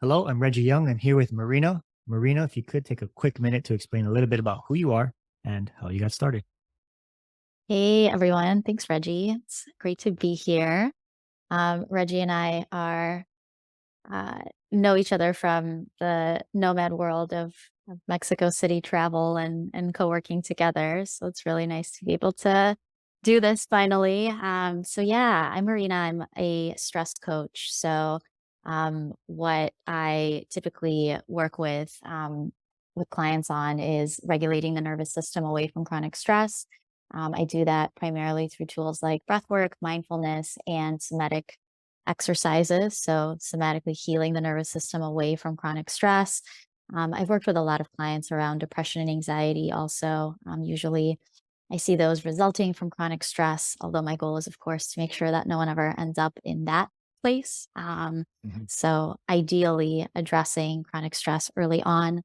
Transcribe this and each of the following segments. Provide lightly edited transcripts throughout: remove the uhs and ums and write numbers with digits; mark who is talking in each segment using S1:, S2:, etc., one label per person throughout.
S1: Hello, I'm Reggie Young. I'm here with Marina. Marina, if you could take a quick minute to explain a little bit about who you are and how you got started.
S2: Hey everyone, thanks Reggie. It's great to be here. Reggie and I are uh, know each other from the nomad world of Mexico City travel and co-working together. So it's really nice to be able to do this finally. So yeah, I'm Marina. I'm a stress coach. So what I typically work with clients on is regulating the nervous system away from chronic stress. I do that primarily through tools like breath work, mindfulness, and somatic exercises. So, somatically healing the nervous system away from chronic stress. I've worked with a lot of clients around depression and anxiety also. Usually, I see those resulting from chronic stress, although my goal is, of course, to make sure that no one ever ends up in that place.
S1: Mhm.
S2: So, ideally, addressing chronic stress early on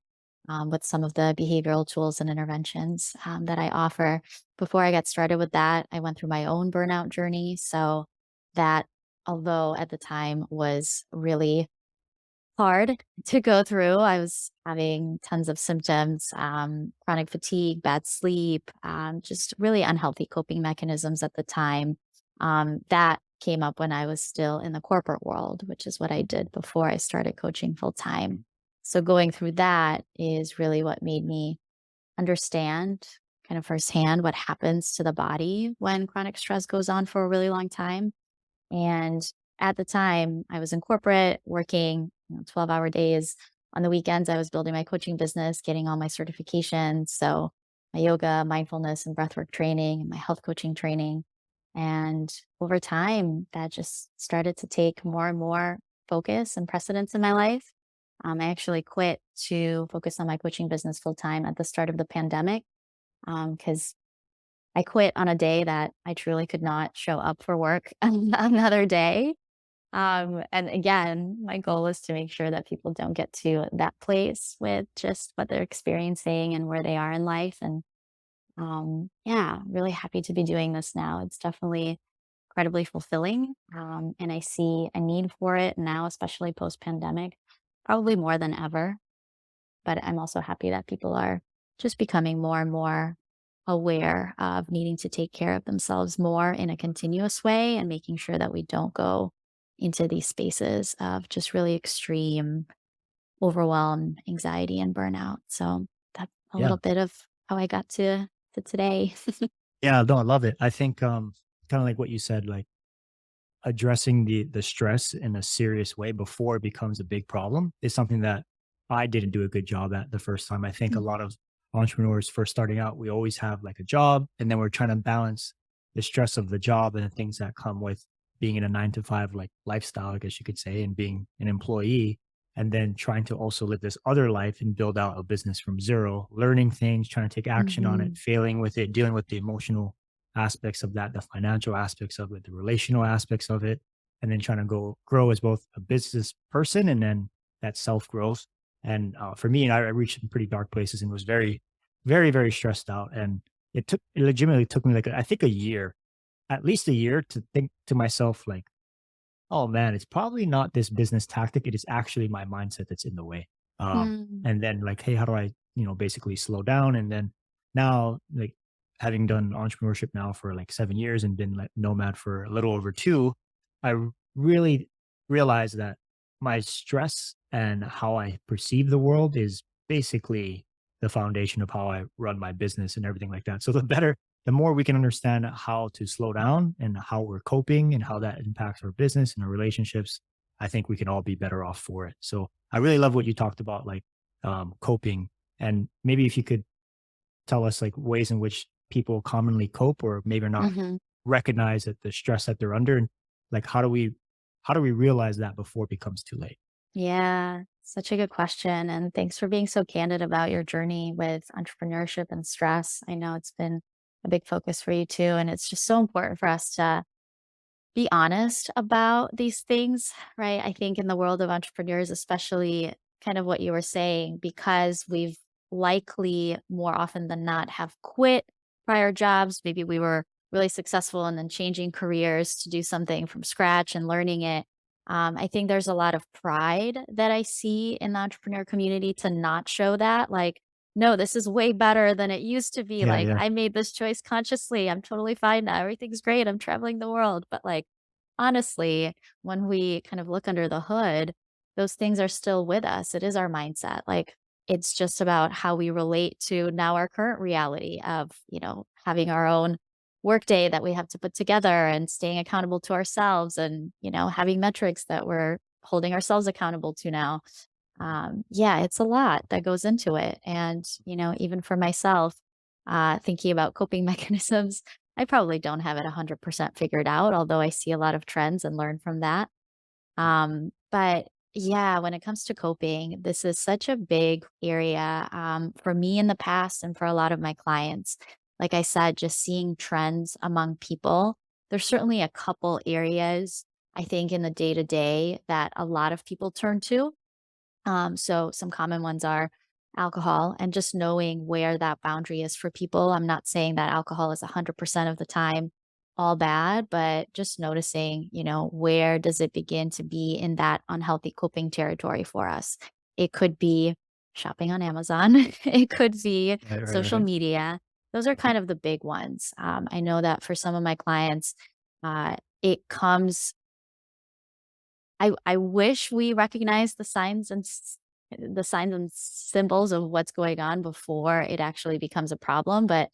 S2: with some of the behavioral tools and interventions that I offer. Before I got started with that, I went through my own burnout journey. So, that although at the time was really hard to go through. I was having tons of symptoms, chronic fatigue, bad sleep, just really unhealthy coping mechanisms at the time. That came up when I was still in the corporate world, which is what I did before I started coaching full time. So going through that is really what made me understand kind of firsthand what happens to the body when chronic stress goes on for a really long time. And at the time, I was in corporate working 12-hour days. On the weekends, I was building my coaching business, getting all my certifications. So, my yoga, mindfulness, and breathwork training, and my health coaching training. And over time, that just started to take more and more focus and precedence in my life. I actually quit to focus on my coaching business full time at the start of the pandemic because I quit on a day that I truly could not show up for work another day. And again, my goal is to make sure that people don't get to that place with just what they're experiencing and where they are in life. And yeah, really happy to be doing this now. It's definitely incredibly fulfilling. And I see a need for it now, especially post pandemic, probably more than ever. But I'm also happy that people are just becoming more and more aware of needing to take care of themselves more in a continuous way and making sure that we don't go into these spaces of just really extreme overwhelm, anxiety, and burnout. So that's a
S1: Yeah.
S2: little bit of how I got to today.
S1: Yeah, no, I love it. I think kind of like what you said, like addressing the stress in a serious way before it becomes a big problem is something that I didn't do a good job at the first time. I think a
S2: Mm,
S1: lot of entrepreneurs first starting out, we always have like a job and then we're trying to balance the stress of the job and the things that come with being in a 9 to 5 like lifestyle, I guess you could say, and being an employee. And then trying to also live this other life and build out a business from zero, learning things, trying to take action on it,
S2: mhm,
S1: failing with it, dealing with the emotional aspects of that, the financial aspects of it, the relational aspects of it, and then trying to go grow as both a business person and then that self growth. And for me, I reached some pretty dark places and was very, very, very stressed out. And it legitimately took me like I think a year, at least a year, to think to myself like, oh man, it's probably not this business tactic. It is actually my mindset that's in the way.
S2: mm,
S1: And then like, hey, how do I, basically slow down? And then now, like having done entrepreneurship now for like 7 years and been like nomad for a little over two, really realized that my stress and how I perceive the world is basically the foundation of how I run my business and everything like that. So the more we can understand how to slow down and how we're coping and how that impacts our business and our relationships, I think we can all be better off for it. So I really love what you talked about, like coping. And maybe if you could tell us like ways in which people commonly cope or maybe not
S2: mhm.
S1: recognize that the stress that they're under, and like how do we realize that before it becomes too late?
S2: Yeah, such a good question. And thanks for being so candid about your journey with entrepreneurship and stress. I know it's been a big focus for you too. And it's just so important for us to be honest about these things, right? I think in the world of entrepreneurs, especially kind of what you were saying, because we've likely more often than not have quit prior jobs. Maybe we were really successful and then changing careers to do something from scratch and learning it. I think there's a lot of pride that I see in the entrepreneur community to not show that. Like, no, this is way better than it used to be.
S1: Yeah,
S2: Like,
S1: yeah.
S2: I made this choice consciously. I'm totally fine now. Everything's great. I'm traveling the world. But like, honestly, when we kind of look under the hood, those things are still with us. It is our mindset. Like, it's just about how we relate to now our current reality of, having our own workday that we have to put together and staying accountable to ourselves and, having metrics that we're holding ourselves accountable to now. Yeah, it's a lot that goes into it. And, even for myself, thinking about coping mechanisms, I probably don't have it 100% figured out, although I see a lot of trends and learn from that. But yeah, when it comes to coping, this is such a big area for me in the past and for a lot of my clients. Like I said, just seeing trends among people. There's certainly a couple areas I think in the day to day that a lot of people turn to. So some common ones are alcohol and just knowing where that boundary is for people. I'm not saying that alcohol is 100% of the time all bad, but just noticing, where does it begin to be in that unhealthy coping territory for us? It could be shopping on Amazon, it could be
S1: Right, right,
S2: social
S1: right.
S2: media. Those are kind of the big ones. I know that for some of my clients, it comes I wish we recognize the signs and symbols of what's going on before it actually becomes a problem, but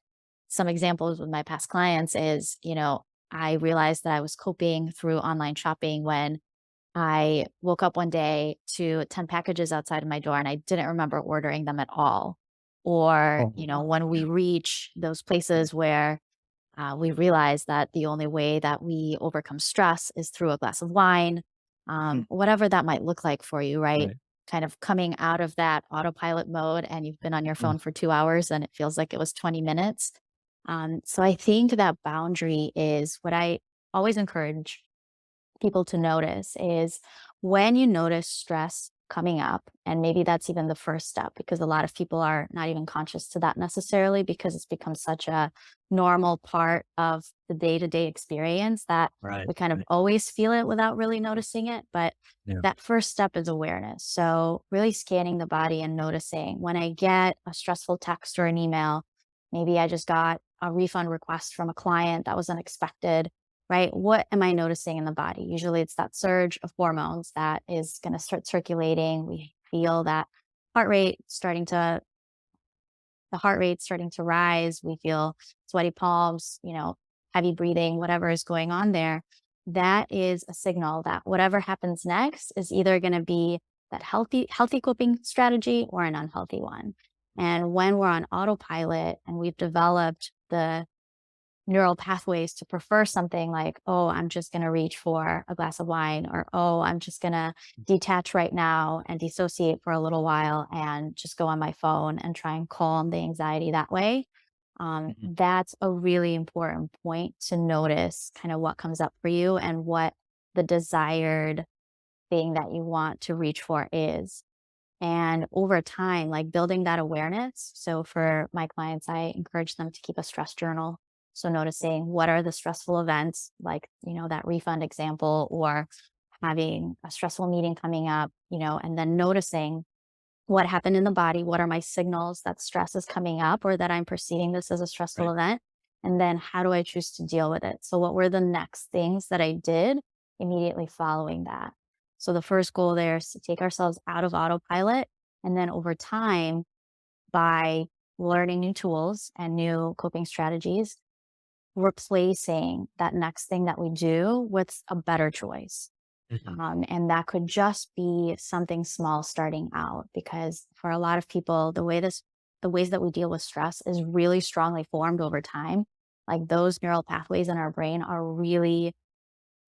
S2: some examples with my past clients is, I realized that I was coping through online shopping when I woke up one day to 10 packages outside of my door and I didn't remember ordering them at all. Or,
S1: Oh, wow.
S2: when we
S1: Yeah.
S2: reach those places where we realize that the only way that we overcome stress is through a glass of wine,
S1: Mhm.
S2: whatever that might look like for you, right?
S1: Right.
S2: Kind of coming out of that autopilot mode and you've been on your
S1: Mm.
S2: phone for 2 hours and it feels like it was 20 minutes. So I think that boundary is what I always encourage people to notice is when you notice stress coming up, and maybe that's even the first step because a lot of people are not even conscious to that necessarily because it's become such a normal part of the day to day experience that
S1: Right,
S2: we kind of
S1: right.
S2: always feel it without really noticing it. But
S1: Yeah.
S2: that first step is awareness. So, really scanning the body and noticing when I get a stressful text or an email, maybe I just got a refund request from a client that was unexpected, right? What am I noticing in the body? Usually it's that surge of hormones that is going to start circulating. We feel that heart rate starting to the heart rate starting to rise. We feel sweaty palms, heavy breathing, whatever is going on there. That is a signal that whatever happens next is either going to be that healthy coping strategy or an unhealthy one. And when we're on autopilot and we've developed the neural pathways to prefer something like, oh, I'm just going to reach for a glass of wine, or oh, I'm just going to detach right now and dissociate for a little while and just go on my phone and try and calm the anxiety that way.
S1: Mhm.
S2: That's a really important point to notice kind of what comes up for you and what the desired thing that you want to reach for is. And over time, like building that awareness. So for my clients, I encourage them to keep a stress journal. So noticing what are the stressful events, like, that refund example, or having a stressful meeting coming up, and then noticing what happened in the body. What are my signals that stress is coming up or that I'm perceiving this as a stressful
S1: Right.
S2: event? And then how do I choose to deal with it? So, what were the next things that I did immediately following that? So, the first goal there is to take ourselves out of autopilot. And then over time, by learning new tools and new coping strategies, replacing that next thing that we do with a better choice.
S1: Mhm.
S2: And that could just be something small starting out because for a lot of people, the ways that we deal with stress is really strongly formed over time. Like those neural pathways in our brain are really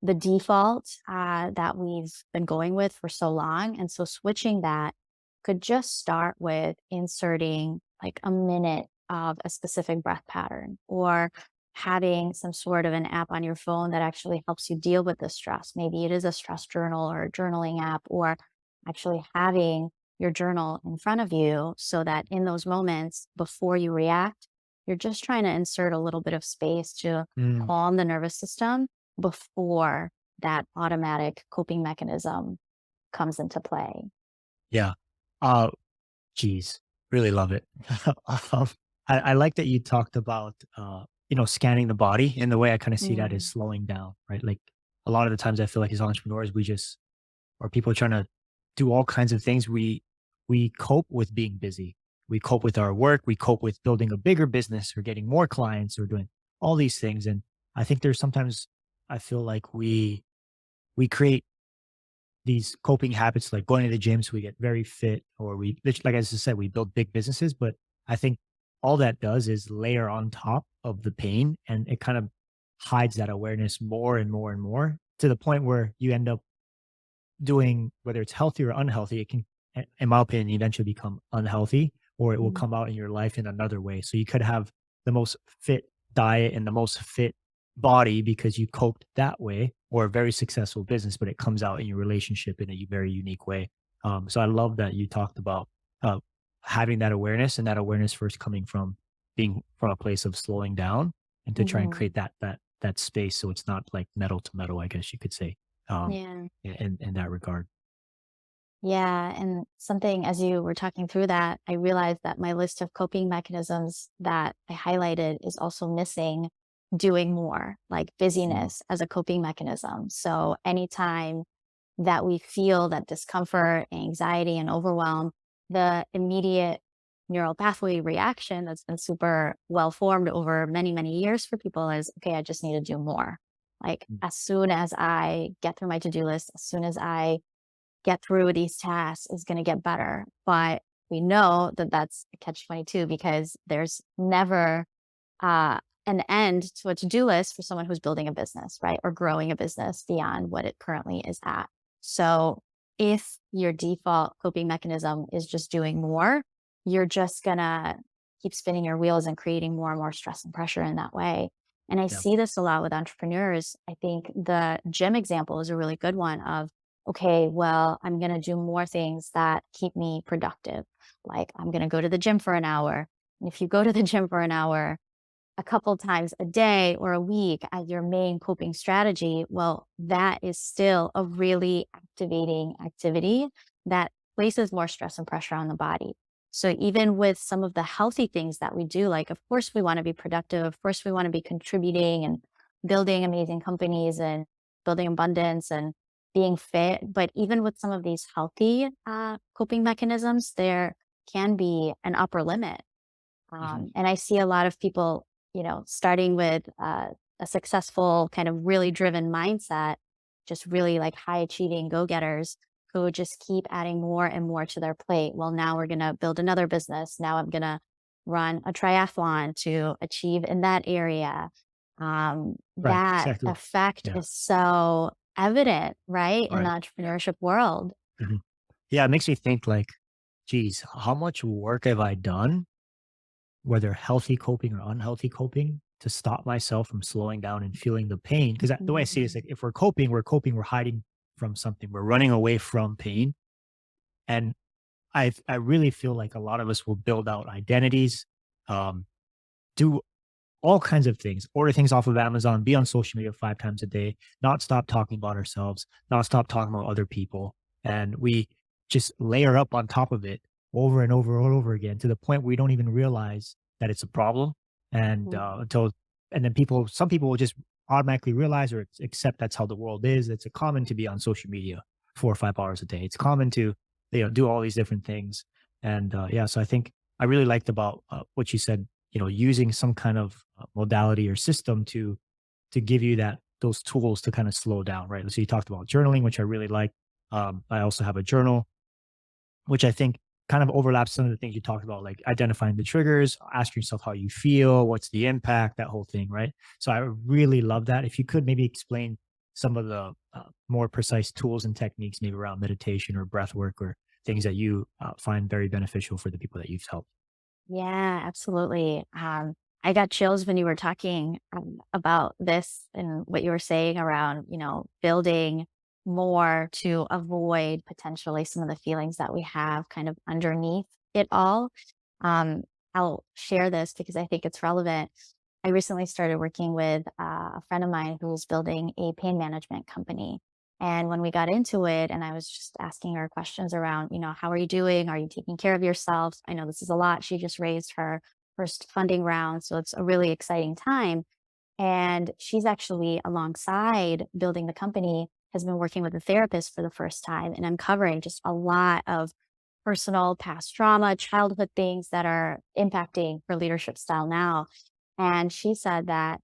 S2: the default that we've been going with for so long. And so switching that could just start with inserting like a minute of a specific breath pattern or having some sort of an app on your phone that actually helps you deal with the stress. Maybe it is a stress journal or a journaling app, or actually having your journal in front of you so that in those moments before you react, you're just trying to insert a little bit of space to
S1: Mm.
S2: calm the nervous system before that automatic coping mechanism comes into play.
S1: Yeah. Uh, Geez, really love it. Um, I like that you talked about, scanning the body. And the way I kind of see that is
S2: Mm,
S1: slowing down, right? Like a lot of the times I feel like as entrepreneurs, we just, or people trying to do all kinds of things. We cope with being busy. We cope with our work. We cope with building a bigger business or getting more clients or doing all these things. And I think there's sometimes I feel like we create these coping habits like going to the gym so we get very fit, or like I just said, we build big businesses. But I think all that does is layer on top of the pain, and it kind of hides that awareness more and more and more, to the point where you end up doing, whether it's healthy or unhealthy, it can, in my opinion, eventually become unhealthy, or it will
S2: mm,
S1: come out in your life in another way. So you could have the most fit diet and the most fit body because you coped that way, or a very successful business, but it comes out in your relationship in a very unique way. So I love that you talked about uh, having that awareness, and that awareness first coming from being from a place of slowing down, and to try and
S2: mhm.
S1: create that space so it's not like metal to metal, I guess you could say. Um,
S2: Yeah.
S1: in that regard.
S2: Yeah, and something as you were talking through that, I realized that my list of coping mechanisms that I highlighted is also missing doing more, like
S1: Mm,
S2: busyness as a coping mechanism. So anytime that we feel that discomfort, anxiety, and overwhelm, the immediate neural pathway reaction that's been super well formed over many, many years for people is, okay, I just need to do more. Like
S1: mm,
S2: as soon as I get through my to-do list, as soon as I get through these tasks is going to get better. But we know that that's a catch 22 because there's never uh, an end to a to-do list for someone who's building a business, right? Or growing a business beyond what it currently is at. So if your default coping mechanism is just doing more, you're just gonna keep spinning your wheels and creating more and more stress and pressure in that way. And I
S1: yeah,
S2: see this a lot with entrepreneurs. I think the gym example is a really good one of, okay, well, I'm going to do more things that keep me productive. Like I'm going to go to the gym for an hour. And if you go to the gym for an hour, a couple times a day or a week as your main coping strategy, well, that is still a really activating activity that places more stress and pressure on the body. So even with some of the healthy things that we do, like of course we want to be productive, of course we want to be contributing and building amazing companies and building abundance and being fit. But even with some of these healthy coping mechanisms, there can be an upper limit
S1: mhm,
S2: and I see a lot of people, starting with a successful, kind of really driven mindset, just really like high achieving go getters who just keep adding more and more to their plate. Well, now we're going to build another business. Now I'm going to run a triathlon to achieve in that area.
S1: right,
S2: That
S1: exactly.
S2: effect
S1: Yeah,
S2: is so evident, right, in the
S1: right,
S2: entrepreneurship world.
S1: mhm. Yeah, it makes me think like, geez, how much work have I done, whether healthy coping or unhealthy coping, to stop myself from slowing down and feeling the pain? Because the way I see it is
S2: Mhm.
S1: like, if we're coping, we're hiding from something, we're running away from pain. And I really feel like a lot of us will build out identities, um, do all kinds of things, order things off of Amazon, be on social media 5 times a day, not stop talking about ourselves, not stop talking about other people. And we just layer up on top of it over and over and over again, to the point where we don't even realize that it's a problem. And and then some people will just automatically realize or accept that's how the world is. It's common to be on social media 4 or 5 hours a day. It's common to, do all these different things. And yeah, so I think I really liked about what you said, using some kind of modality or system to give you those tools to kind of slow down, right? So you talked about journaling, which I really like. I also have a journal, which I think kind of overlaps some of the things you talked about, like identifying the triggers, asking yourself how you feel, what's the impact, that whole thing, right? So I really love that. If you could maybe explain some of the more precise tools and techniques, maybe around meditation or breath work, or things that you find very beneficial for the people that you've helped.
S2: Yeah, absolutely. I got chills when you were talking about this and what you were saying around, building more to avoid potentially some of the feelings that we have kind of underneath it all. Um, I'll share this because I think it's relevant. I recently started working with a friend of mine who's building a pain management company. And when we got into it, and I was just asking her questions around, how are you doing? Are you taking care of yourself? I know this is a lot. She just raised her first funding round. So it's a really exciting time. And she's actually, alongside building the company, has been working with a therapist for the first time and uncovering just a lot of personal past trauma, childhood things that are impacting her leadership style now. And she said that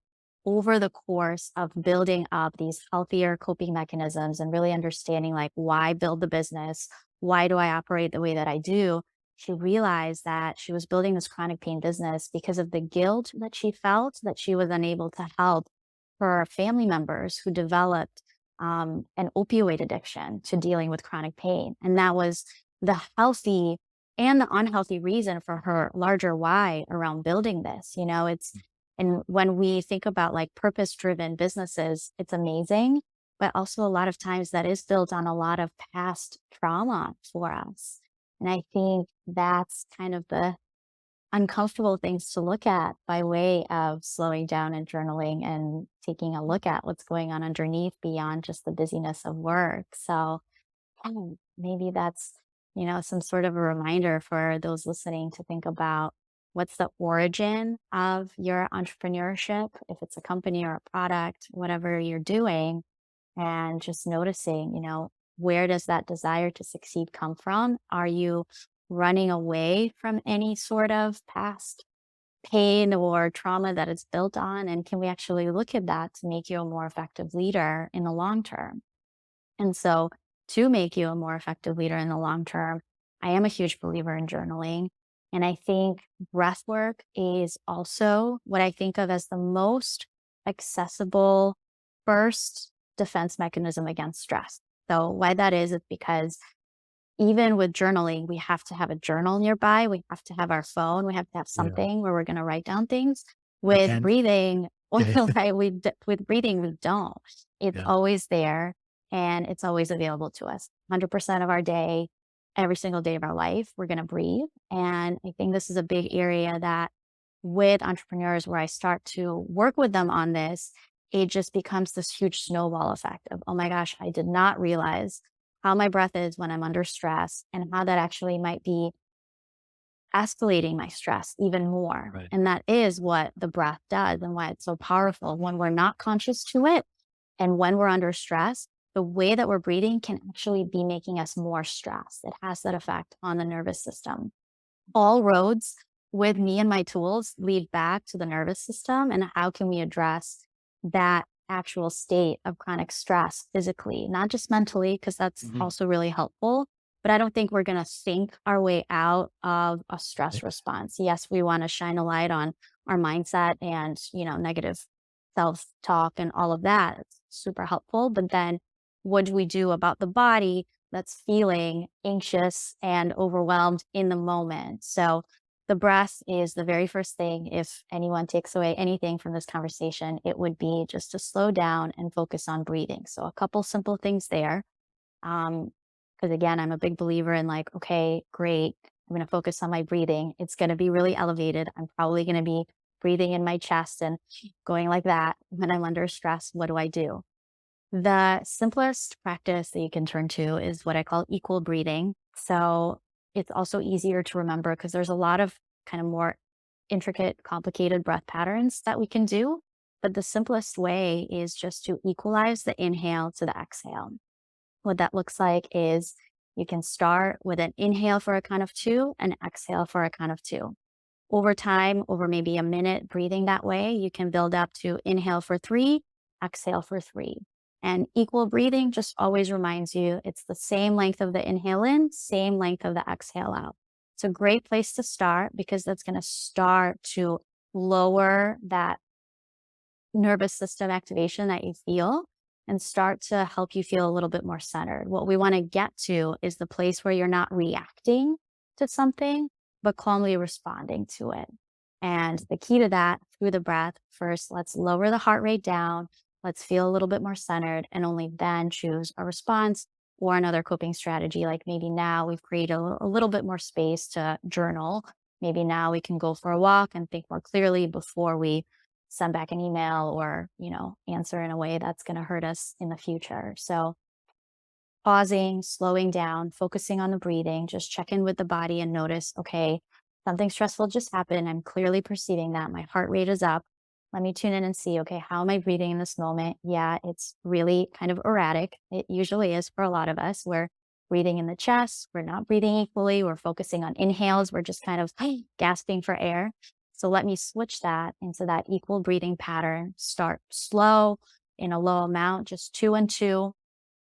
S2: over the course of building up these healthier coping mechanisms and really understanding, like, why build the business? Why do I operate the way that I do? She realized that she was building this chronic pain business because of the guilt that she felt that she was unable to help her family members who developed an opioid addiction to dealing with chronic pain. And that was the healthy and the unhealthy reason for her larger why around building this. And when we think about like purpose driven businesses, it's amazing. But also, a lot of times that is built on a lot of past trauma for us. And I think that's kind of the uncomfortable things to look at by way of slowing down and journaling and taking a look at what's going on underneath beyond just the busyness of work. So, maybe that's, some sort of a reminder for those listening to think about what's the origin of your entrepreneurship, if it's a company or a product, whatever you're doing, and just noticing, where does that desire to succeed come from? Are you running away from any sort of past pain or trauma that it's built on? And can we actually look at that to make you a more effective leader in the long term? And so, to make you a more effective leader in the long term, I am a huge believer in journaling. And I think breath work is also what I think of as the most accessible first defense mechanism against stress. So, why that is because even with journaling, we have to have a journal nearby. We have to have our phone. We have to have
S1: Yeah.
S2: something where we're going to write down things.
S1: A
S2: With
S1: pen.
S2: breathing,
S1: Yeah.
S2: right? With breathing, we don't. It's
S1: Yeah.
S2: always there and it's always available to us. 100% of our day, every single day of our life, we're going to breathe. And I think this is a big area that with entrepreneurs, where I start to work with them on this, it just becomes this huge snowball effect of, oh my gosh, I did not realize how my breath is when I'm under stress and how that actually might be escalating my stress even more.
S1: Right.
S2: And that is what the breath does and why it's so powerful. When we're not conscious to it and when we're under stress, the way that we're breathing can actually be making us more stressed. It has that effect on the nervous system. All roads with me and my tools lead back to the nervous system and how can we address that actual state of chronic stress physically, not just mentally, because that's
S1: Mhm.
S2: also really helpful. But I don't think we're going to think our way out of a stress
S1: Right.
S2: response. Yes, we want to shine a light on our mindset and, negative self talk and all of that. It's super helpful. But then what do we do about the body that's feeling anxious and overwhelmed in the moment? So the breath is the very first thing. If anyone takes away anything from this conversation, it would be just to slow down and focus on breathing. So a couple simple things there. Um, because again, I'm a big believer in like, okay, great. I'm going to focus on my breathing. It's going to be really elevated. I'm probably going to be breathing in my chest and going like that. When I'm under stress, what do I do? The simplest practice that you can turn to is what I call equal breathing. So it's also easier to remember because there's a lot of kind of more intricate, complicated breath patterns that we can do. But the simplest way is just to equalize the inhale to the exhale. What that looks like is you can start with an inhale for a count of two and exhale for a count of two. Over time, over maybe a minute breathing that way, you can build up to inhale for three, exhale for three. And equal breathing just always reminds you it's the same length of the inhale in, same length of the exhale out. It's a great place to start because that's going to start to lower that nervous system activation that you feel and start to help you feel a little bit more centered. What we want to get to is the place where you're not reacting to something, but calmly responding to it. And the key to that through the breath, first, let's lower the heart rate down. Let's feel a little bit more centered and only then choose a response or another coping strategy. Like maybe now we've created a little bit more space to journal. Maybe now we can go for a walk and think more clearly before we send back an email or, answer in a way that's going to hurt us in the future. So, pausing, slowing down, focusing on the breathing, just check in with the body and notice, okay, something stressful just happened. I'm clearly perceiving that. My heart rate is up. Let me tune in and see, okay, how am I breathing in this moment? Yeah, it's really kind of erratic. It usually is for a lot of us. We're breathing in the chest, we're not breathing equally, we're focusing on inhales, we're just kind of gasping for air. So let me switch that into that equal breathing pattern. Start slow in a low amount, just two and two.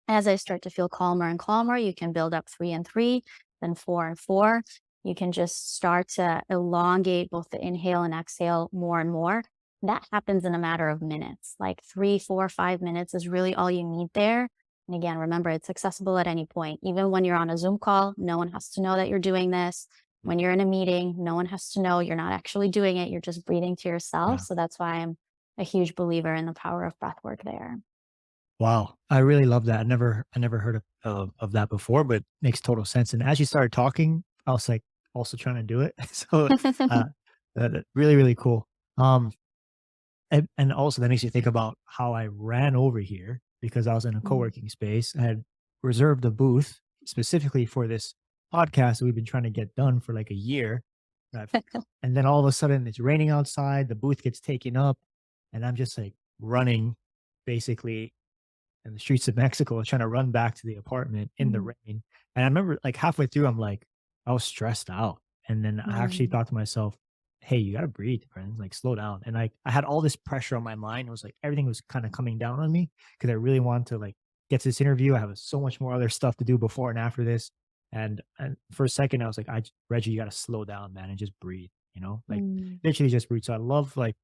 S2: As I start to feel calmer and calmer, you can build up three and three, then four and four. You can just start to elongate both the inhale and exhale more and more. That happens in a matter of minutes, like 3, 4, 5 minutes is really all you need there. And again, remember, it's accessible at any point. Even when you're on a Zoom call, no one has to know that you're doing this. When you're in a meeting, no one has to know you're not actually doing it. You're just breathing to yourself.
S1: Yeah.
S2: So that's why I'm a huge believer in the power of breath work there.
S1: Wow, I really love that. I never heard of that before, but makes total sense. And as you started talking, I was like also trying to do it. So uh, really, really cool. Um, and also that makes you think about how I ran over here because I was in a
S2: Mm.
S1: co-working space. I had reserved a booth specifically for this podcast that we've been trying to get done for like a year. And and then all of a sudden it's raining outside, the booth gets taken up, and I'm just like running basically in the streets of Mexico trying to run back to the apartment in the
S2: Mm.
S1: rain. And I remember like halfway through, I'm like, I was stressed out. And then I actually
S2: Mm.
S1: thought to myself, hey, you gotta breathe, friend. Like slow down. And like I had all this pressure on my mind. It was like everything was kind of coming down on me because I really wanted to like get to this interview. I have so much more other stuff to do before and after this. And for a second, I was like, Reggie, you gotta slow down, man, and just breathe, like
S2: Mm.
S1: literally just breathe. So I love like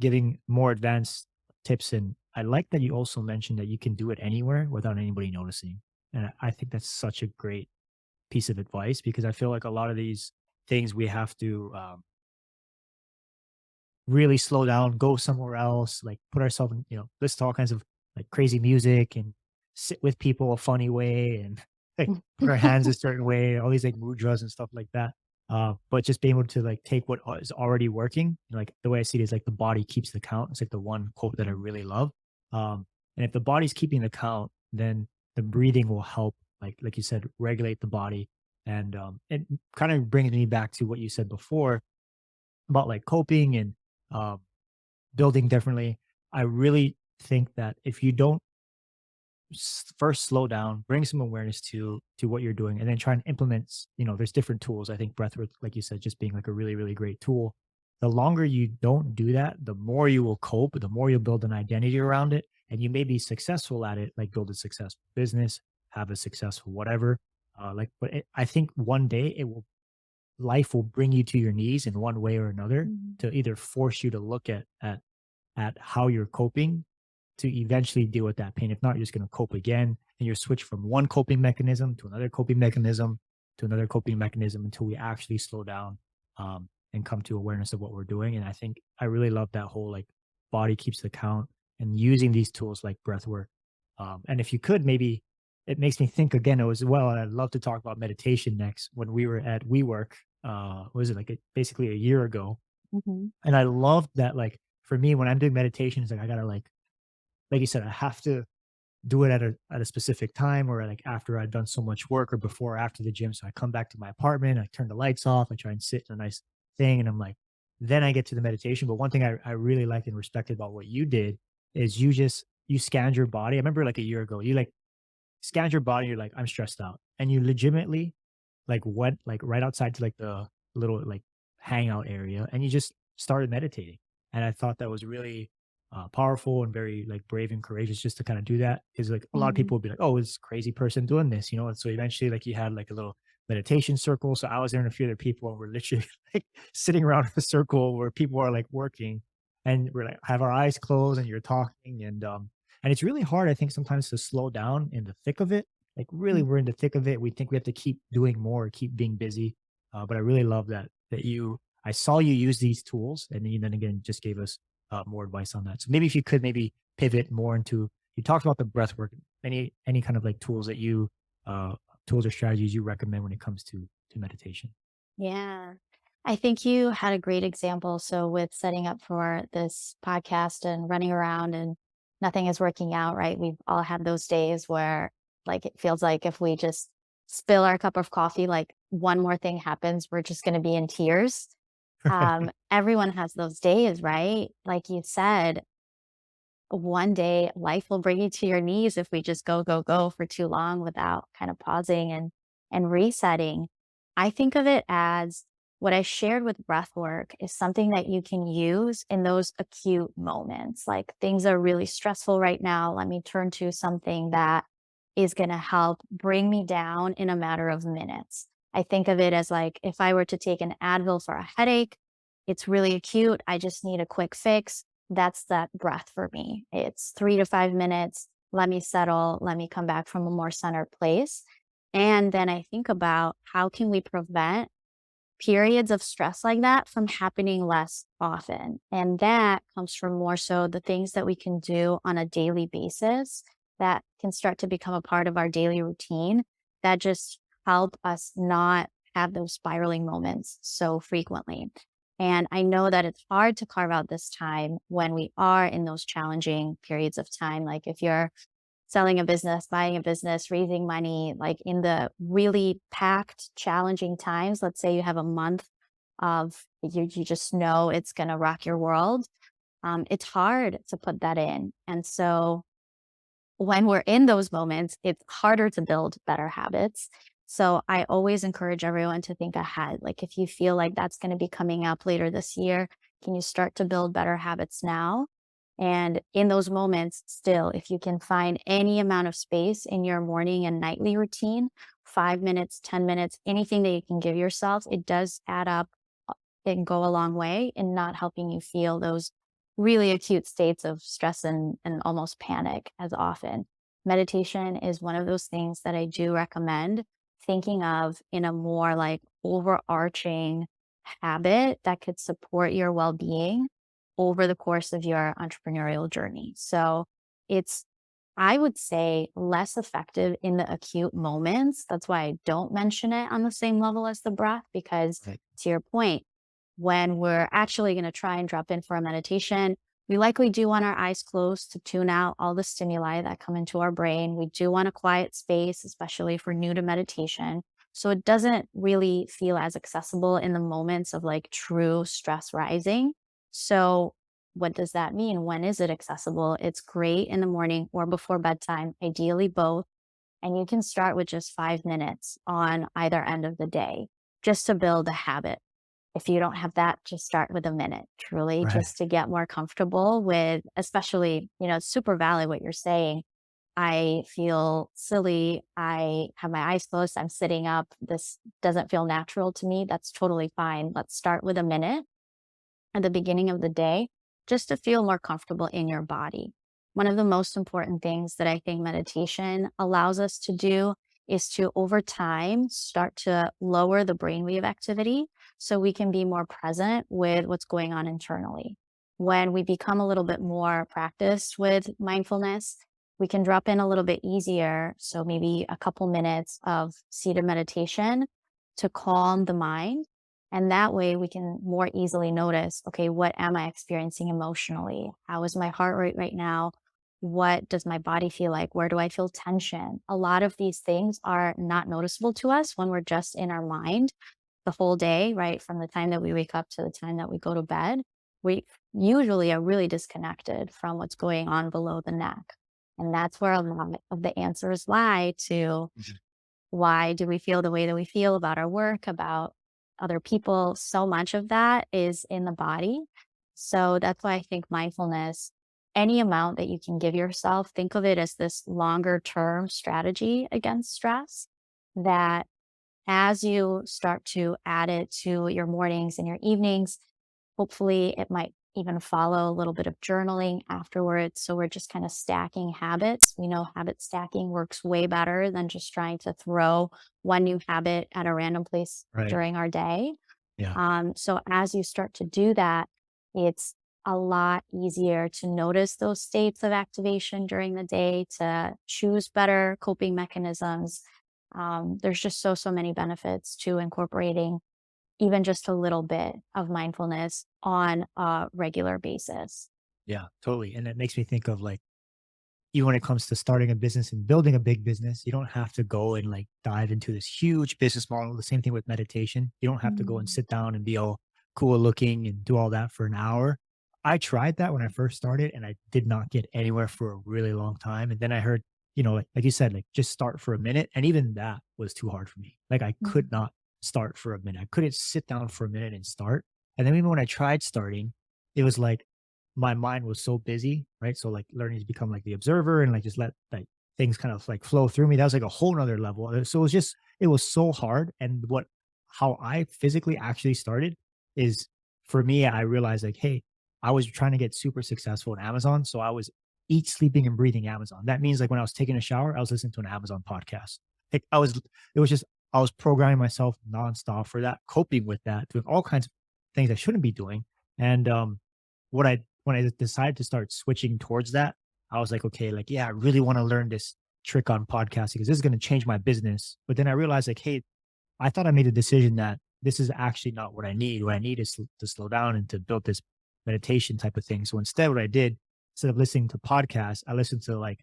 S1: giving more advanced tips. And I like that you also mentioned that you can do it anywhere without anybody noticing. And I think that's such a great piece of advice because I feel like a lot of these things we have to really slow down, go somewhere else, like put ourselves in, listen to all kinds of like crazy music and sit with people a funny way and like put our hands a certain way, all these like mudras and stuff like that. But just being able to like take what is already working, like the way I see it is like the body keeps the count. It's like the one quote that I really love. And if the body's keeping the count, then the breathing will help, like you said, regulate the body. And it kind of brings me back to what you said before about like coping and um, building differently. I really think that if you don't first slow down, bring some awareness to what you're doing, and then try and implement. There's different tools. I think breathwork, like you said, just being like a really really great tool. The longer you don't do that, the more you will cope. The more you'll build an identity around it, and you may be successful at it, like build a successful business, have a successful whatever. I think one day it will life will bring you to your knees in one way or another
S2: Mm.
S1: to either force you to look at how you're coping to eventually deal with that pain. If not, you're just going to cope again and you're switch from one coping mechanism to another coping mechanism to another coping mechanism until we actually slow down and come to awareness of what we're doing. And I think I really love that whole like body keeps the count and using these tools like breath work. And if you could maybe, it makes me think again as well. And I'd love to talk about meditation next. When we were at WeWork, what was it like basically a year ago?
S2: Mhm.
S1: And I love that like for me when I'm doing meditation, it's like I gotta like you said, I have to do it at a specific time or like after I've done so much work or before or after the gym. So I come back to my apartment, I turn the lights off, I try and sit in a nice thing, and I'm like, then I get to the meditation. But one thing I really liked and respected about what you did is you scanned your body. I remember like a year ago, you like scanned your body, you're like, I'm stressed out. And you legitimately like went like right outside to like the little like hangout area and you just started meditating. And I thought that was really powerful and very like brave and courageous just to kind of do that. Because like a lot of people
S2: Mhm.
S1: would be like, oh, this crazy person doing this. And so eventually like you had like a little meditation circle. So I was there and a few other people and we're literally like sitting around in a circle where people are like working and we're like have our eyes closed and you're talking and it's really hard, I think, sometimes to slow down in the thick of it. Like, really,
S2: Mm.
S1: we're in the thick of it. We think we have to keep doing more, keep being busy. But I really love that I saw you use these tools, and then you then again just gave us more advice on that. So maybe if you could maybe pivot more into you talked about the breath work, any kind of like uh tools or strategies you recommend when it comes to meditation.
S2: Yeah. I think you had a great example. So with setting up for this podcast and running around and nothing is working out, right? We've all had those days where like it feels like if we just spill our cup of coffee, like one more thing happens, we're just going to be in tears. Everyone has those days, right? Like you said, one day life will bring you to your knees if we just go, go, go for too long without kind of pausing and resetting. I think of it as what I shared with breath work is something that you can use in those acute moments. Like things are really stressful right now. Let me turn to something that is going to help bring me down in a matter of minutes. I think of it as like if I were to take an Advil for a headache, it's really acute. I just need a quick fix. That's that breath for me. It's 3 to 5 minutes. Let me settle. Let me come back from a more centered place. And then I think about how can we prevent periods of stress like that from happening less often. And that comes from more so the things that we can do on a daily basis that can start to become a part of our daily routine that just help us not have those spiraling moments so frequently. And I know that it's hard to carve out this time when we are in those challenging periods of time. Like if you're selling a business, buying a business, raising money, like in the really packed, challenging times. Let's say you have a month of you just know it's going to rock your world. It's hard to put that in. And so when we're in those moments, it's harder to build better habits. So I always encourage everyone to think ahead. Like if you feel like that's going to be coming up later this year, can you start to build better habits now? And in those moments, still, if you can find any amount of space in your morning and nightly routine, 5 minutes, 10 minutes, anything that you can give yourself, it does add up and go a long way in not helping you feel those really acute states of stress and almost panic as often. Meditation is one of those things that I do recommend thinking of in a more like overarching habit that could support your well being over the course of your entrepreneurial journey. So it's, I would say, less effective in the acute moments. That's why I don't mention it on the same level as the breath, because
S1: Right.
S2: to your point, when we're actually going to try and drop in for a meditation, we likely do want our eyes closed to tune out all the stimuli that come into our brain. We do want a quiet space, especially if we're new to meditation. So it doesn't really feel as accessible in the moments of like true stress rising. So, what does that mean? When is it accessible? It's great in the morning or before bedtime, ideally both. And you can start with just 5 minutes on either end of the day just to build a habit. If you don't have that, just start with a minute, truly,
S1: Right.
S2: just to get more comfortable with, especially, it's super valid what you're saying. I feel silly. I have my eyes closed. I'm sitting up. This doesn't feel natural to me. That's totally fine. Let's start with a minute at the beginning of the day just to feel more comfortable in your body. One of the most important things that I think meditation allows us to do is to, over time, start to lower the brainwave activity so we can be more present with what's going on internally. When we become a little bit more practiced with mindfulness, we can drop in a little bit easier. So maybe a couple minutes of seated meditation to calm the mind, and that way we can more easily notice, okay, what am I experiencing emotionally? How is my heart rate right now? What does my body feel like? Where do I feel tension? A lot of these things are not noticeable to us when we're just in our mind the whole day, right? From the time that we wake up to the time that we go to bed. We usually are really disconnected from what's going on below the neck. And that's where a lot of the answers lie to
S1: Mhm.
S2: why do we feel the way that we feel about our work, about other people? So much of that is in the body. So that's why I think mindfulness, any amount that you can give yourself, think of it as this longer term strategy against stress that as you start to add it to your mornings and your evenings, hopefully it might even follow a little bit of journaling afterwards. So we're just kind of stacking habits. We know habit stacking works way better than just trying to throw one new habit at a random place
S1: Right.
S2: during our day.
S1: Yeah.
S2: So as you start to do that, it's a lot easier to notice those states of activation during the day, to choose better coping mechanisms. There's just so many benefits to incorporating even just a little bit of mindfulness on a regular basis.
S1: Yeah, totally. And it makes me think of like, even when it comes to starting a business and building a big business, you don't have to go and like dive into this huge business model. The same thing with meditation. You don't have to go and
S2: Mm,
S1: sit down and be all cool looking and do all that for an hour. I tried that when I first started and I did not get anywhere for a really long time. And then I heard, like you said, like just start for a minute. And even that was too hard for me. Like I could
S2: mm,
S1: not start for a minute. I couldn't sit down for a minute and start. And then even when I tried starting, it was like my mind was so busy, right? So like learning to become like the observer and like just let like things kind of like flow through me. That was like a whole nother level. So it was so hard. And how I physically actually started is for me, I realized like, hey, I was trying to get super successful in Amazon. So I was eat, sleeping, and breathing Amazon. That means like when I was taking a shower, I was listening to an Amazon podcast. Like it was just, I was programming myself nonstop for that, coping with that, doing all kinds of things I shouldn't be doing. And when I decided to start switching towards that, I was like, okay, like, yeah, I really want to learn this trick on podcasting because this is going to change my business. But then I realized, like, hey, I thought I made a decision that this is actually not what I need. What I need is to slow down and to build this meditation type of thing. So instead, what I did, instead of listening to podcasts, I listened to like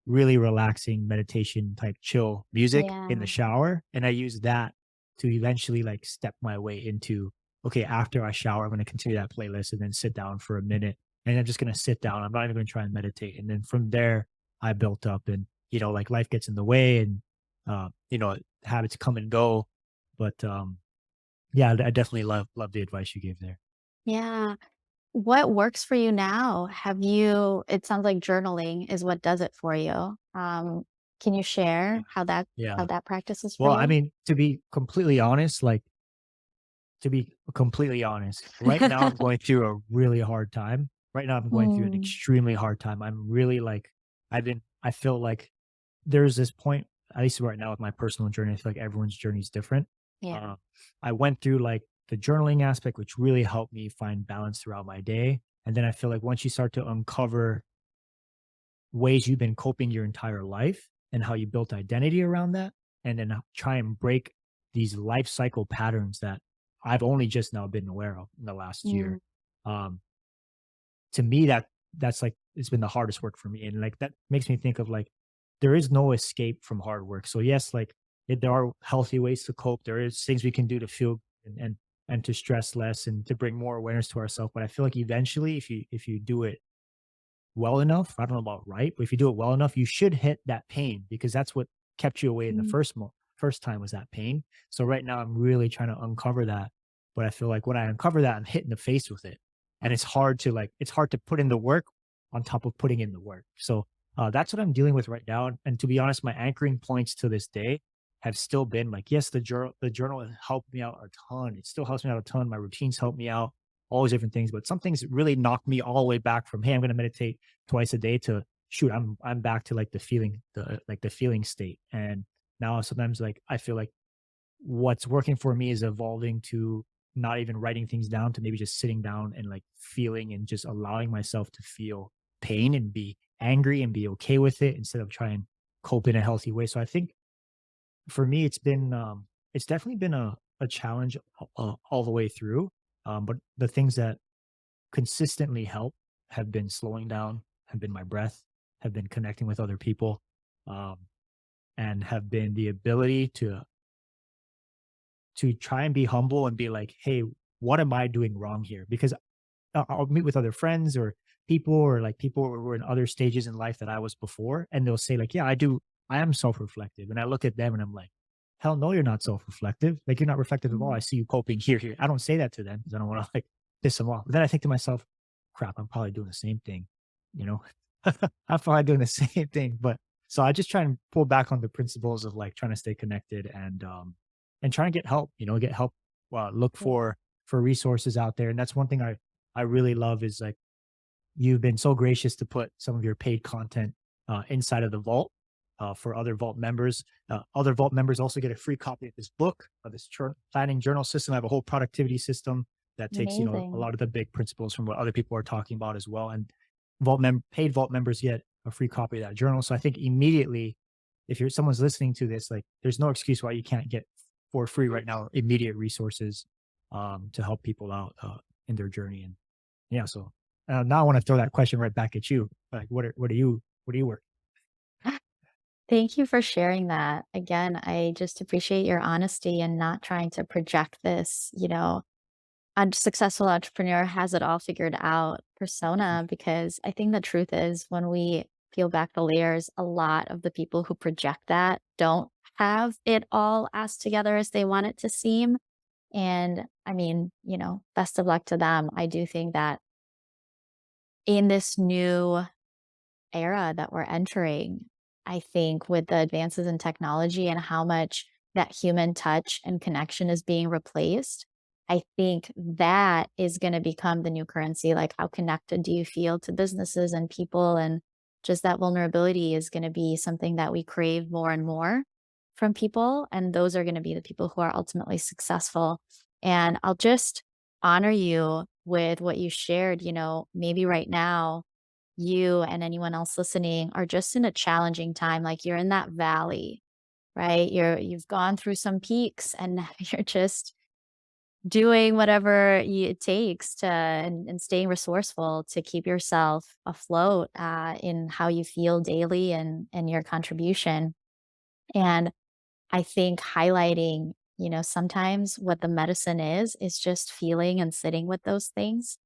S1: really relaxing meditation type chill music in the
S2: yeah.
S1: shower. And I used that to eventually like step my way into, okay, after I shower, I'm going to continue that playlist and then sit down for a minute. And I'm just going to sit down. I'm not even going to try and meditate. And then from there, I built up and, like life gets in the way and, habits come and go, but, yeah, I definitely love the advice you gave there.
S2: Yeah. What works for you now? It sounds like journaling is what does it for you. Can you
S1: Yeah.
S2: share how
S1: Yeah.
S2: that practice is for
S1: Well, I
S2: you?
S1: mean, to be completely honest, right now I'm going through a really hard time. Right now I'm going through an
S2: Mm,
S1: extremely hard time. I'm really like I feel like there's this point, at least right now with my personal journey, I feel like everyone's journey is different.
S2: yeah.
S1: Uh, I went through like the journaling aspect, which really helped me find balance throughout my day. And then I feel like once you start to uncover ways you've been coping your entire life and how you built identity around that, and then try and break these life cycle patterns that I've only just now been aware of in the last
S2: Mm,
S1: year. Um, to me, that's like it's been the hardest work for me, and like that makes me think of like there is no escape from hard work. So yes, like there are healthy ways to cope. There is things we can do to feel and to stress less and to bring more awareness to ourselves. But I feel like eventually, if you do it well enough, I don't know about right, but if you do it well enough, you should hit that pain because that's what kept you away in the
S2: mm,
S1: first time was that pain. So right now I'm really trying to uncover that, but I feel like when I uncover that, I'm hit in the face with it, and it's hard to put in the work on top of putting in the work. So that's what I'm dealing with right now. And to be honest, my anchoring points to this day have still been like, yes, the journal has helped me out a ton. It still helps me out a ton. My routines help me out, all these different things, but some things really knocked me all the way back from, hey, I'm going to meditate twice a day to shoot, I'm back to like the feeling state. And now sometimes like I feel like what's working for me is evolving to not even writing things down to maybe just sitting down and like feeling and just allowing myself to feel pain and be angry and be okay with it instead of trying to cope in a healthy way. So I think for me it's definitely been a challenge all the way through. But the things that consistently help have been slowing down, have been my breath, have been connecting with other people, um, and have been the ability to try and be humble and be like, hey, what am I doing wrong here? Because I'll meet with other friends or people who were in other stages in life that I was before, and they'll say like, yeah, I am self-reflective, and I look at them and I'm like, hell no, you're not self-reflective. Like you're not reflective at all.
S2: mm,
S1: I see you coping here. I don't say that to them because I don't want to like piss them off. But then I think to myself, crap, I'm probably doing the same thing. You know, I'm probably doing the same thing. But so I just try and pull back on the principles of like trying to stay connected and trying to get help. Get help. Look
S2: yeah.
S1: for resources out there, and that's one thing I really love is like you've been so gracious to put some of your paid content inside of the vault for other vault members. Other vault members also get a free copy of this book, of this planning journal system. I have a whole productivity system that takes a
S2: Amazing.
S1: lot of the big principles from what other people are talking about as well. And paid vault members get a free copy of that journal. So I think immediately, if you're someone's listening to this, like there's no excuse why you can't get for free right now immediate resources to help people out in their journey. And yeah, so now I want to throw that question right back at you. Like, what do you work?
S2: Thank you for sharing that. Again, I just appreciate your honesty and not trying to project this, a successful entrepreneur has it all figured out persona, because I think the truth is when we peel back the layers, a lot of the people who project that don't have it all as together as they want it to seem. And I mean, best of luck to them. I do think that in this new era that we're entering, I think with the advances in technology and how much that human touch and connection is being replaced, I think that is going to become the new currency. Like, how connected do you feel to businesses and people? And just that vulnerability is going to be something that we crave more and more from people. And those are going to be the people who are ultimately successful. And I'll just honor you with what you shared. Maybe right now, you and anyone else listening are just in a challenging time, like you're in that valley, right? You've gone through some peaks and now you're just doing whatever it takes to and staying resourceful to keep yourself afloat in how you feel daily and your contribution. And I think highlighting, sometimes what the medicine is just feeling and sitting with those things.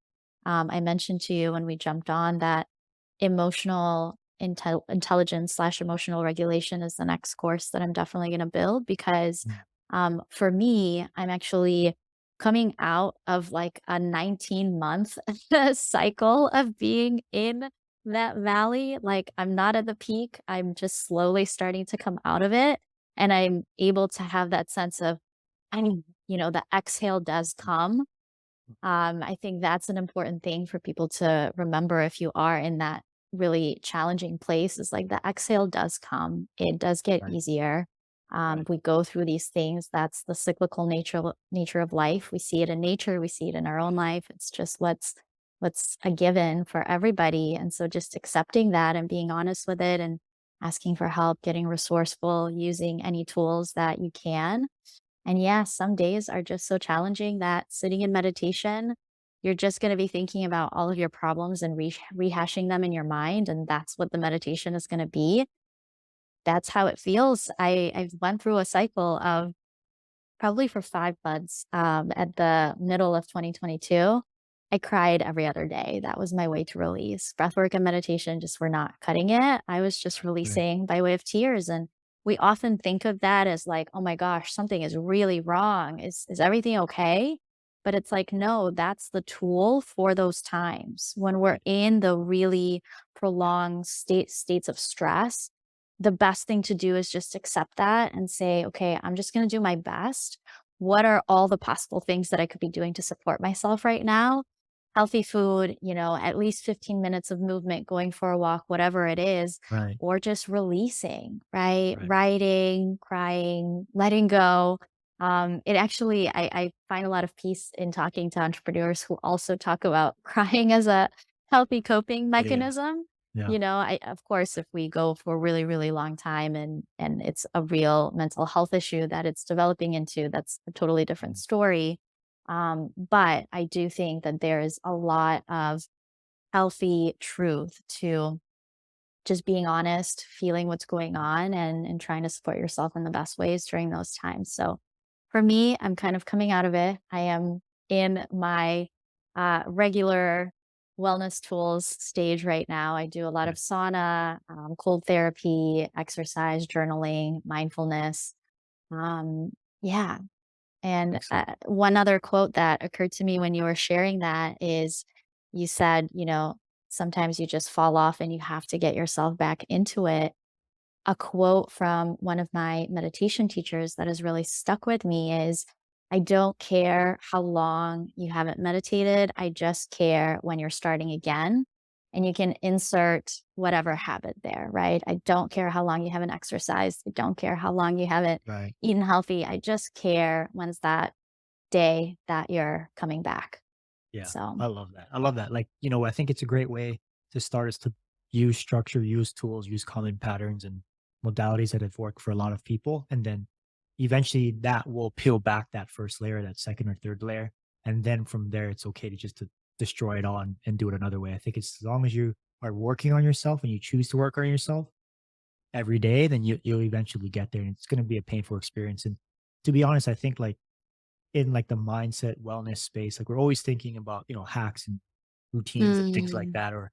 S2: I mentioned to you when we jumped on that emotional intelligence slash emotional regulation is the next course that I'm definitely going to build, because
S1: Mm.
S2: for me, I'm actually coming out of like a 19-month cycle of being in that valley. Like, I'm not at the peak, I'm just slowly starting to come out of it. And I'm able to have that sense of, the exhale does come. I think that's an important thing for people to remember if you are in that really challenging place, is like the exhale does come. It does get
S1: Right,
S2: easier.
S1: right,
S2: We go through these things. That's the cyclical nature of life. We see it in nature. We see it in our own life. It's just what's a given for everybody. And so just accepting that and being honest with it and asking for help, getting resourceful, using any tools that you can. And yeah, some days are just so challenging that sitting in meditation, you're just going to be thinking about all of your problems and rehashing them in your mind. And that's what the meditation is going to be. That's how it feels. I've went through a cycle of probably for 5 months, at the middle of 2022, I cried every other day. That was my way to release. Breathwork and meditation just were not cutting it. I was just
S1: right,
S2: releasing by way of tears, and we often think of that as like, "Oh my gosh, something is really wrong. Is everything okay?" But it's like, no, that's the tool for those times when we're
S1: right,
S2: in the really prolonged states of stress. The best thing to do is just accept that and say, "Okay, I'm just gonna do my best. What are all the possible things that I could be doing to support myself right now?" Healthy food, at least 15 minutes of movement, going for a walk, whatever it is,
S1: right,
S2: or just releasing, right?
S1: right.
S2: Writing, crying, letting go. It actually, I find a lot of peace in talking to entrepreneurs who also talk about crying as a healthy coping
S1: It is.
S2: mechanism.
S1: Yeah.
S2: Of course, if we go for a really, really long time and it's a real mental health issue that it's developing into, that's a totally different
S1: Mhm.
S2: story. But I do think that there is a lot of healthy truth to just being honest, feeling what's going on, and trying to support yourself in the best ways during those times. So for me, I'm kind of coming out of it. I am in my regular wellness tools stage right now. I do a lot of
S1: Right.
S2: sauna, cold therapy, exercise, journaling, mindfulness. Um, yeah, and,
S1: Excellent.
S2: one other quote that occurred to me when you were sharing that is, you said, sometimes you just fall off and you have to get yourself back into it. A quote from one of my meditation teachers that has really stuck with me is, "I don't care how long you haven't meditated, I just care when you're starting again." And you can insert whatever habit there, right? I don't care how long you haven't exercised. I don't care how long you haven't
S1: Right.
S2: eaten healthy. I just care when's that day that you're coming back.
S1: Yeah.
S2: So
S1: I love that. I love that. Like, I think it's a great way to start is to use structure, use tools, use common patterns and modalities that have worked for a lot of people. And then eventually that will peel back that first layer, that second or third layer. And then from there, it's okay to just to destroy it all and do it another way. I think it's as long as you are working on yourself and you choose to work on yourself every day, then you'll eventually get there. And it's going to be a painful experience. And to be honest, I think like in like the mindset wellness space, like we're always thinking about, hacks and routines and things like
S2: Mm,
S1: that, or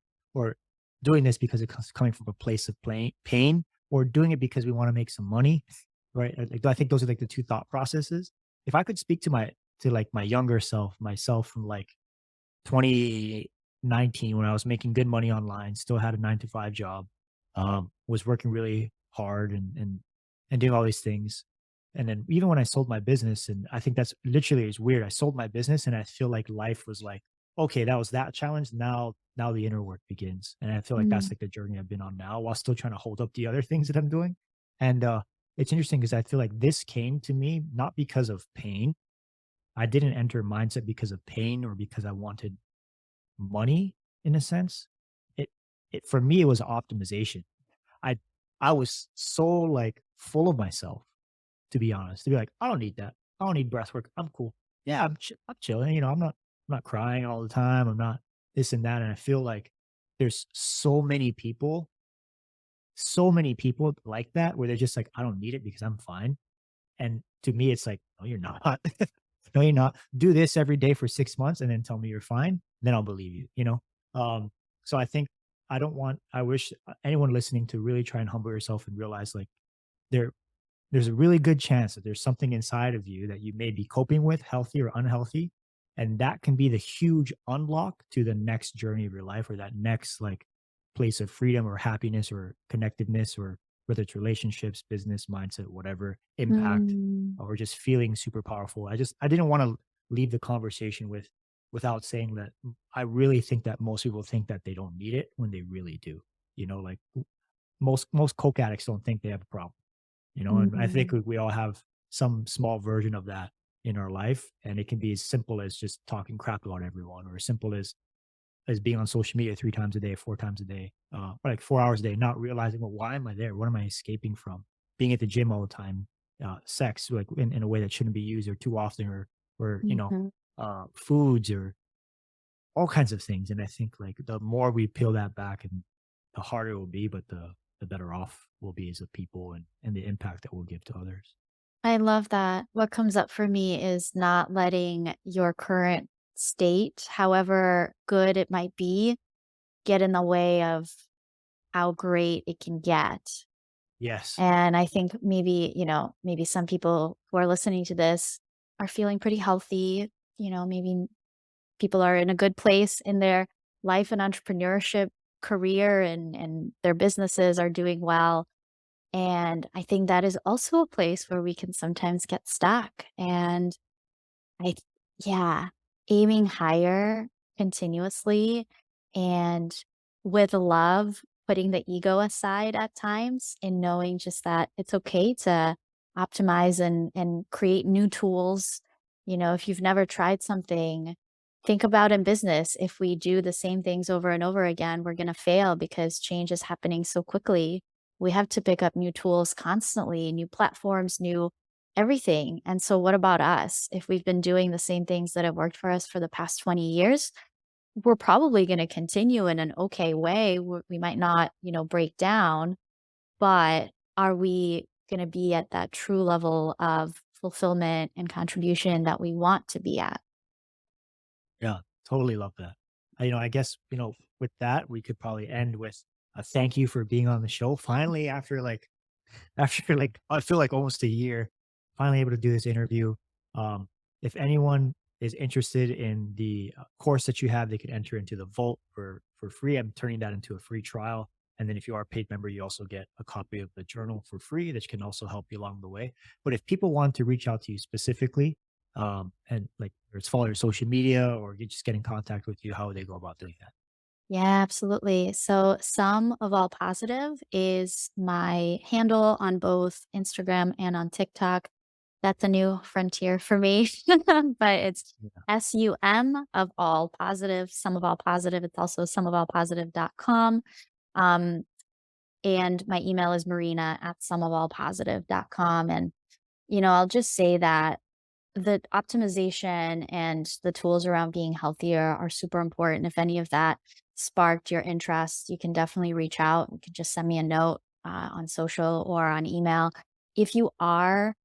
S1: doing this because it's coming from a place of pain, or doing it because we want to make some money, right? Like, I think those are like the two thought processes. If I could speak to my younger self, myself from like 2019, when I was making good money online, still had a 9 to 5 job, was working really hard and doing all these things. And then even when I sold my business, and I think that's literally is weird. I sold my business and I feel like life was like, okay, that was that challenge. Now the inner work begins. And I feel like that's
S2: mm,
S1: like the journey I've been on now while still trying to hold up the other things that I'm doing. And it's interesting because I feel like this came to me not because of pain. I didn't enter mindset because of pain or because I wanted money in a sense. It it for me, it was optimization. I I was so like full of myself, to be honest, to be like, I don't need that. I don't need breath work. I'm cool. Yeah, I'm chilling. I'm not crying all the time. I'm not this and that. And I feel like there's so many people like that where they're just like, I don't need it because I'm fine. And to me, it's like, no, you're not. No, you're not. Do this every day for 6 months and then tell me you're fine. Then I'll believe you. Um, so I think I wish anyone listening to really try and humble yourself and realize like there, there's a really good chance that there's something inside of you that you may be coping with, healthy or unhealthy. And that can be the huge unlock to the next journey of your life, or that next like place of freedom or happiness or connectedness, or whether it's relationships, business, mindset, whatever, impact,
S2: mm,
S1: or just feeling super powerful. I didn't want to leave the conversation without saying that I really think that most people think that they don't need it when they really do. Like most coke addicts don't think they have a problem, and I think
S2: mhm.
S1: we all have some small version of that in our life. And it can be as simple as just talking crap about everyone, or as simple as being on social media 3 times a day, 4 times a day, or like 4 hours a day, not realizing, well, why am I there? What am I escaping from? Being at the gym all the time, sex, like in a way that shouldn't be used or too often, or
S2: Mhm.
S1: foods, or all kinds of things. And I think like the more we peel that back, and the harder it will be, but the better off we'll be as a people, and the impact that we'll give to others.
S2: I love that. What comes up for me is not letting your current state, however good it might be, get in the way of how great it can get.
S1: Yes.
S2: And I think maybe, maybe some people who are listening to this are feeling pretty healthy. Maybe people are in a good place in their life and entrepreneurship career, and their businesses are doing well. And I think that is also a place where we can sometimes get stuck. And I yeah, aiming higher continuously and with love, putting the ego aside at times and knowing just that it's okay to optimize and create new tools. If you've never tried something, think about in business. If we do the same things over and over again, we're going to fail because change is happening so quickly. We have to pick up new tools constantly, new platforms, new everything. And so what about us? If we've been doing the same things that have worked for us for the past 20 years, we're probably going to continue in an okay way. We might not, break down, but are we going to be at that true level of fulfillment and contribution that we want to be at?
S1: Yeah, totally love that. I guess, with that, we could probably end with a thank you for being on the show. Finally, after like I feel like almost a year, finally able to do this interview. If anyone is interested in the course that you have, they could enter into the Vault for free. I'm turning that into a free trial. And then if you are a paid member, you also get a copy of the journal for free that can also help you along the way. But if people want to reach out to you specifically, and like whether it's follow your social media or you just get in contact with you, how would they go about doing that?
S2: Yeah, absolutely. So, Some of All Positive is my handle on both Instagram and on TikTok. That's a new frontier for me, but it's
S1: Yeah.
S2: SUM of all positive, some of all positive. It's also someofallpositive.com. Um, and my email is marina at someofallpositive.com. And, I'll just say that the optimization and the tools around being healthier are super important. If any of that sparked your interest, you can definitely reach out. You can just send me a note on social or on email. If you are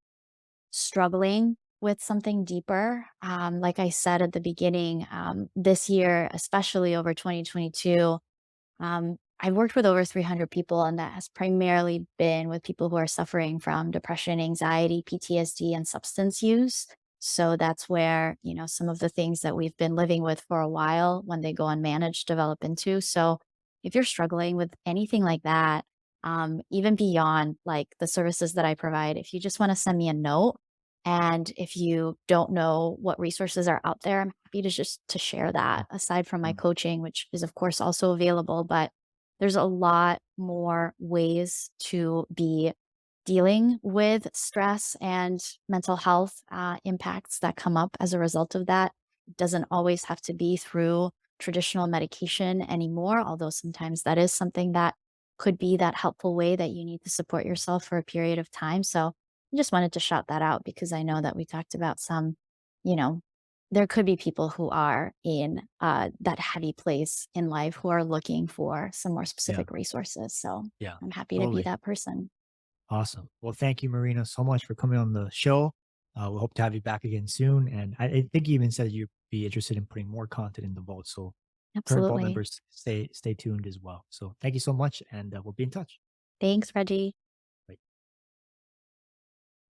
S2: struggling with something deeper, like I said at the beginning, this year, especially over 2022, I've worked with over 300 people, and that has primarily been with people who are suffering from depression, anxiety, PTSD, and substance use. So that's where, some of the things that we've been living with for a while when they go unmanaged develop into. So if you're struggling with anything like that, even beyond like the services that I provide, if you just want to send me a note, and if you don't know what resources are out there, I'm happy to just to share
S1: Oh,
S2: that aside from my
S1: mm,
S2: coaching, which is of course also available, but there's a lot more ways to be dealing with stress and mental health impacts that come up as a result of that. It doesn't always have to be through traditional medication anymore, although sometimes that is something that could be that helpful way that you need to support yourself for a period of time. So I just wanted to shout that out because I know that we talked about some, you know, there could be people who are in that heavy place in life who are looking for some more
S1: yeah,
S2: specific resources. So
S1: yeah,
S2: I'm happy to be
S1: totally.
S2: that person.
S1: Awesome. Well, thank you, Marina, so much for coming on the show. We hope to have you back again soon. And I think you even said you'd be interested in putting more content in the vault. So current vault
S2: Absolutely.
S1: members, stay tuned as well. So thank you so much, and we'll be in touch.
S2: Thanks, Reggie.